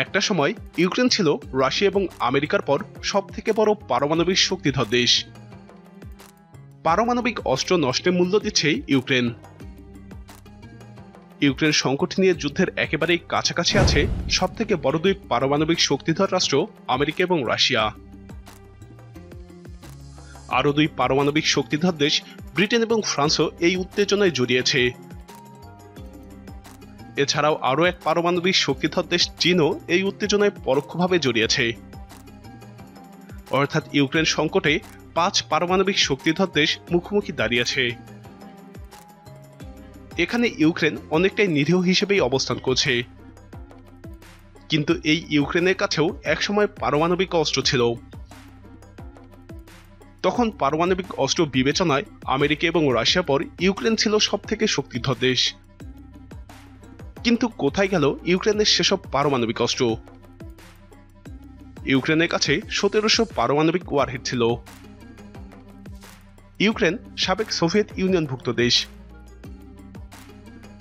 একটা সময় ইউক্রেন ছিল রাশিয়া এবং আমেরিকার পর সবথেকে বড় পারমাণবিক শক্তিধর দেশ। পারমাণবিক অস্ত্র নষ্টের মূল্য দিচ্ছে ইউক্রেন। ইউক্রেন সংকট নিয়ে যুদ্ধের একেবারেই কাছাকাছি আছে সবথেকে বড় দুই পারমাণবিক শক্তিধর রাষ্ট্র আমেরিকা এবং রাশিয়া। আরও দুই পারমাণবিক শক্তিধর দেশ ব্রিটেন এবং ফ্রান্সও এই উত্তেজনায় জড়িয়েছে। এছাড়াও আরও এক পারমাণবিক শক্তিধর দেশ চীনও এই উত্তেজনায় পরোক্ষভাবে জড়িয়েছে। অর্থাৎ ইউক্রেন সংকটে 5 পারমাণবিক শক্তিধর দেশ মুখোমুখি দাঁড়িয়েছে। এখানে ইউক্রেন অনেকটাই নিরীহ হিসেবেই অবস্থান করছে। কিন্তু এই ইউক্রেনের কাছেও একসময় পারমাণবিক অস্ত্র ছিল। তখন পারমাণবিক অস্ত্র বিবেচনায় আমেরিকা এবং রাশিয়া পর ইউক্রেন ছিল সবথেকে শক্তিধর দেশ। কিন্তু কোথায় গেল ইউক্রেনের সেসব পারমাণবিক অস্ত্র? ইউক্রেনের কাছে 1700 পারমাণবিক ওয়ারহেড ছিল। ইউক্রেন সাবেক সোভিয়েত ইউনিয়নভুক্ত দেশ।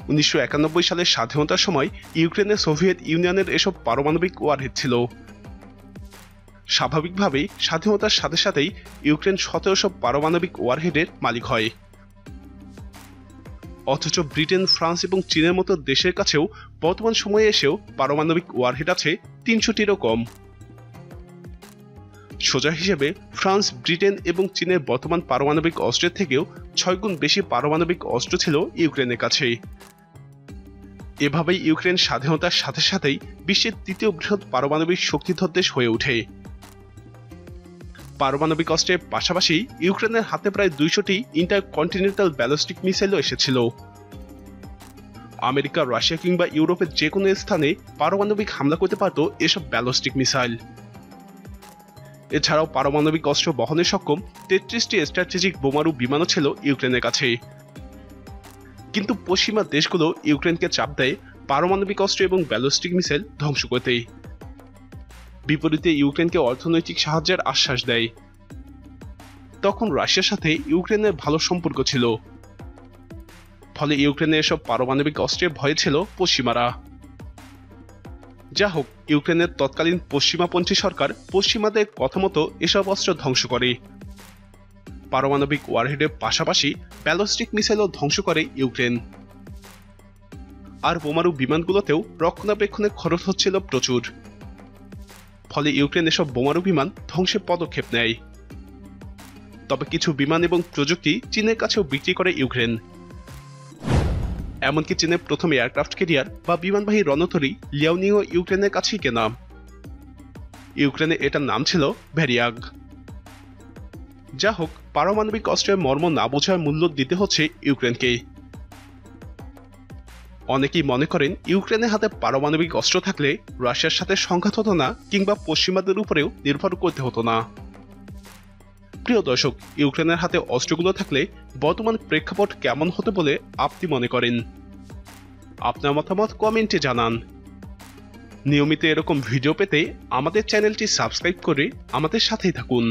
1991 সালের স্বাধীনতার সময় ইউক্রেনে সোভিয়েত ইউনিয়নের এসব পারমাণবিক ওয়ারহেড ছিল। স্বাভাবিকভাবেই স্বাধীনতার সাথে সাথেই ইউক্রেন 1700 পারমাণবিক ওয়ারহেডের মালিক হয়। অথচ ব্রিটেন, ফ্রান্স এবং চীনের মতো দেশের কাছেও বর্তমান সময়ে এসেও পারমাণবিক ওয়ারহেড আছে 300টিরও কম। সোজা হিসেবে ফ্রান্স, ব্রিটেন এবং চীনের বর্তমান পারমাণবিক অস্ত্রের থেকেও 6 গুণ বেশি পারমাণবিক অস্ত্র ছিল ইউক্রেনের কাছে। এভাবেই ইউক্রেন স্বাধীনতার সাথে সাথেই বিশ্বের তৃতীয় বৃহৎ পারমাণবিক শক্তিধর দেশ হয়ে ওঠে। পারমাণবিক অস্ত্রের পাশাপাশি ইউক্রেনের হাতে প্রায় 200টি ইন্টারকন্টিনেন্টাল ব্যালিস্টিক মিসাইলও এসেছিল। আমেরিকা, রাশিয়া কিংবা ইউরোপের যে কোনো স্থানে পারমাণবিক হামলা করতে পারত এসব ব্যালিস্টিক মিসাইল। এছাড়াও পারমাণবিক অস্ত্র বহনে সক্ষম 33টি স্ট্র্যাটেজিক বোমারু বিমানও ছিল ইউক্রেনের কাছে। কিন্তু পশ্চিমা দেশগুলো ইউক্রেনকে চাপ দেয় পারমাণবিক অস্ত্র এবং ব্যালিস্টিক মিসাইল ধ্বংস করতে। বিপরীতে ইউক্রেনকে অর্থনৈতিক সাহায্যের আশ্বাস দেয়। তখন রাশিয়ার সাথে ইউক্রেনের ভালো সম্পর্ক ছিল। ফলে ইউক্রেনের এসব পারমাণবিক অস্ত্রের ভয়ে ছিল পশ্চিমারা। যা হোক, ইউক্রেনের তৎকালীন পশ্চিমাপন্থী সরকার পশ্চিমাদের কথা মতো এসব অস্ত্র ধ্বংস করে। পারমাণবিক ওয়ারহেডের পাশাপাশি ব্যালিস্টিক মিসাইলও ধ্বংস করে ইউক্রেন। আর বোমারু বিমানগুলোতেও রক্ষণাবেক্ষণের খরচ হচ্ছিল প্রচুর। ফলে ইউক্রেন এসব বোমারু বিমান ধ্বংসের পদক্ষেপ নেয়। তবে কিছু বিমান এবং প্রযুক্তি চীনের কাছেও বিক্রি করে ইউক্রেন। এমনকি চীনের প্রথম এয়ারক্রাফট ক্যারিয়ার বা বিমানবাহী রণতরী লিয়াওনিংও ইউক্রেনের কাছেই কেনা। ইউক্রেনে এটার নাম ছিল ভ্যারিয়াগ। যা হোক, পারমাণবিক অস্ত্রের মর্ম না বোঝার মূল্য দিতে হচ্ছে ইউক্রেনকে। অনেকেই মনে করেন ইউক্রেনের হাতে পারমাণবিক অস্ত্র থাকলে রাশিয়ার সাথে সংঘাত হতো না কিংবা পশ্চিমাদের উপরেও নির্ভর করতে হতো না। প্রিয় দর্শক, ইউক্রেনের হাতে অস্ত্রগুলো থাকলে বর্তমান প্রেক্ষাপট কেমন হতে বলে আপনি মনে করেন? আপনার মতামত কমেন্টে জানান। নিয়মিত এরকম ভিডিও পেতে আমাদের চ্যানেলটি সাবস্ক্রাইব করে আমাদের সাথেই থাকুন।